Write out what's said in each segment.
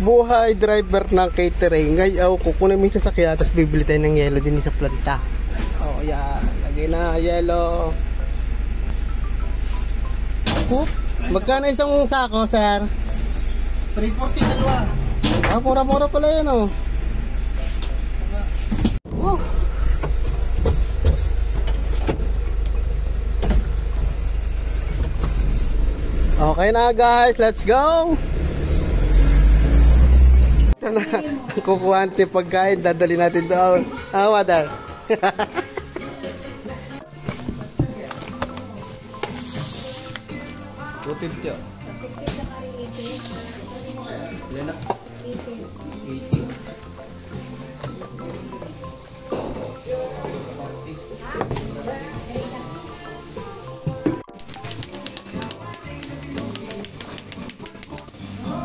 buhay driver ng catering. Ngayon, kukunin mo yung sasakyan, tapos bibili tayo ng yelo din sa planta. Oh, yan. Lagay na yelo. Magkano isang sako, sir? 340 dalawa. Ah, mura-mura pala yan, oh. Okay na guys, let's go! Ito na, kukuha natin pagkain, dadali natin doon. Ah, mother. Kupit siya. Yan na. 80.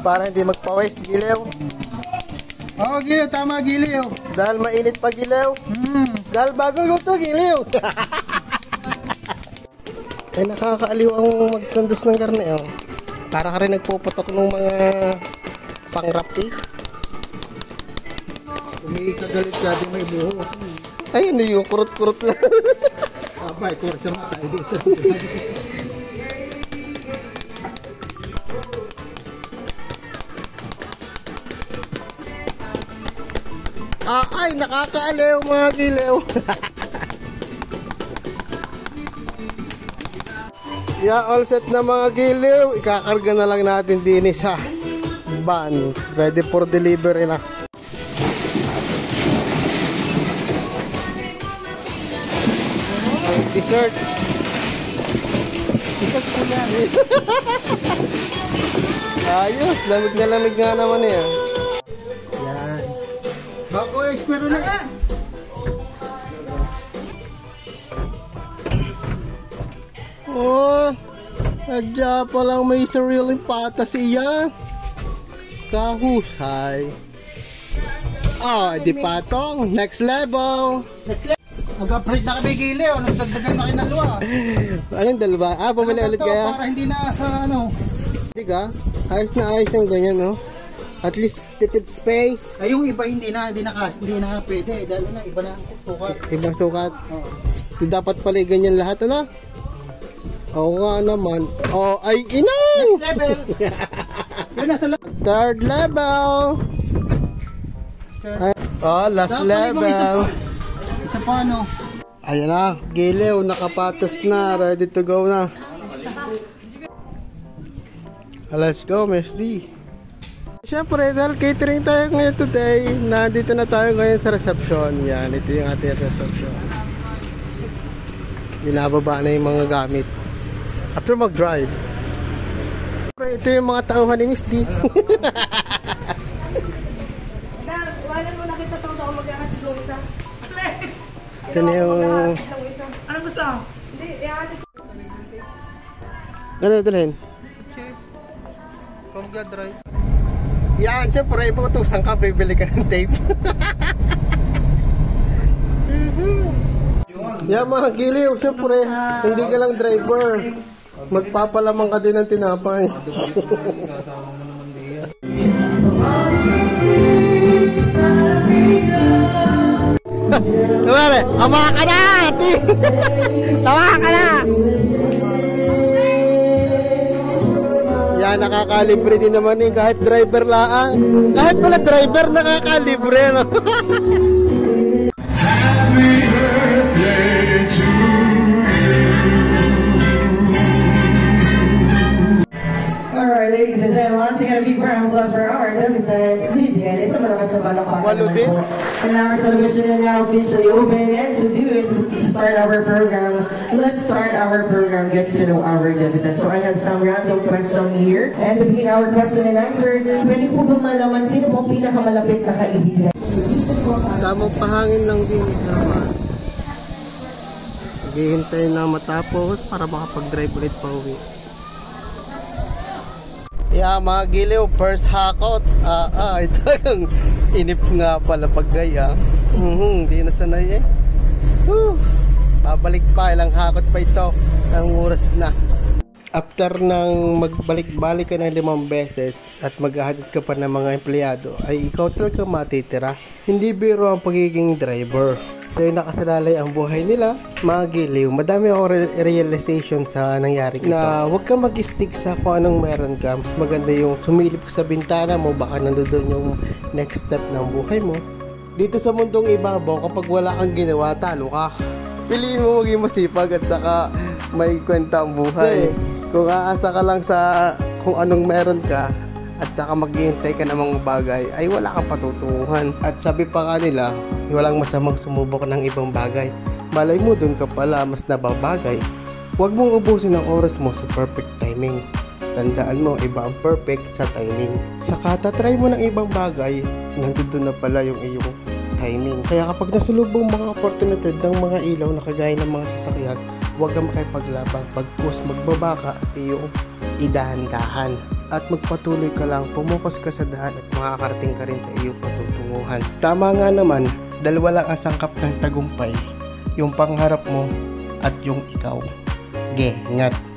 Para hindi magpawis, giliw. Oo, giliw, tama, giliw. Dahil mainit pa, giliw. Dahil bagong luto, giliw. Ay, nakakaaliw ang magkandos ng karne, oh. Para ka rin nagpuputok ng mga pang-wrap, eh. Umikagalit ka din may buho. Ay, hindi yung kurot-kurot lang. Abay, kurot sa mata. Dito. Ay, nakakaaliw mga giliw. Yeah, all set na mga giliw. Ikakarga na lang natin din sa van. Ready for delivery na. Dessert. Dessert po yan. Ayos, lamig na lamig nga naman yan. Yan. Bako, espero na ka. Oh, nadya pa lang may sariling patas iya. Kahusay. Ah, di patong. Next level. Mag-upgrade na kami giliw. Nagdagdagan na kayo ng luwa. Anong dalawa? Ah, bumili ulit kaya? Para hindi na sa ano. Hindi ka? Ayos na ayos yung ganyan, no? At least tipid space. Ay, yung iba hindi na pwede. Dahil na, iba na sukat. Ibang sukat. Dapat pala ganyan lahat, ano? Oo nga naman. Oh, ay inang! Next level! Yun nasa third level! Oh, last level. Isa pa, ano? Ayan na, giliw, nakapatas na, ready to go na. Let's go, Miss D. Siyempre, dahil catering tayo ngayon today, nandito na tayo ngayon sa reception. Yan, ito yung ating reception. Binababa na yung mga gamit after mag-drive. Ito yung mga tauhan ni Miss D. Wala mo nakita itong taong mag-iangat yung isa. Ito na yung... Anong gusto? Hindi, iangat. Ano dalhin? Kongga drive. Yan, siyempre, ibutusan ka, bibili ka ng tape. Yan mga giliw, siyempre, hindi ka lang driver. Magpapalamang ka din ng tinapay. Tumari, ama ka na! Tawa ka na! Yan, nakakalibre din naman eh, kahit driver lang. Kahit pala driver, nakakalibre, no? Happy birthday to Alright, ladies and gentlemen, once again, a big round of applause for our Davidan Vivian. Isa malakas na palakpakan naman po. And our celebration is now officially open. And to do it, to start our program, let's start our program, get to know our Davidan. So I have some random question here. And to begin our question and answer, pwede po bang malaman sino pong pinakamalapit na kaibigan? Tamang pahangin lang din naman. Hihintay na matapos para makapag-drive ulit pa uwi. Yeah, mga giliw, first hakot. Ito yung inip nga pala pag gaya. Hindi na sanay eh. Babalik pa, ilang hakot pa ito. Ang oras na. After nang magbalik-balik ka ng 5 beses at maghahatid ka pa ng mga empleyado, ay ikaw talaga matitira. Hindi biro ang pagiging driver. Sa'yo nakasalalay ang buhay nila, mga giliw. Madami akong realization sa nangyaring ito. Na huwag ka mag-stick sa kung anong meron ka. Mas maganda yung sumilip ka sa bintana mo, baka nandoon yung next step ng buhay mo. Dito sa mundong ibabaw, kapag wala kang ginawa, talo ka. Piliin mo maging masipag at saka may kwenta ang buhay. Kung aasa ka lang sa kung anong meron ka at saka maghihintay ka ng mga bagay, ay wala kang patutunguhan. At sabi pa nga nila, walang masamang sumubok ng ibang bagay. Malay mo dun ka pala mas nababagay. Huwag mong ubusin ang oras mo sa perfect timing. Tandaan mo, iba ang perfect sa timing. Saka tatry mo ng ibang bagay, nandun na pala yung iyong timing. Kaya kapag nasulubong mga opportunity ng mga ilaw na kagaya ng mga sasakyan, huwag kang makipaglabang. Pagpus magbaba ka at iyong idahan-dahan. At magpatuloy ka lang, pumukas ka sa daan at makakarating ka rin sa iyong patutunguhan. Tama nga naman, dalawa lang ang sangkap ng tagumpay. Yung pangarap mo at yung ikaw. Ngat.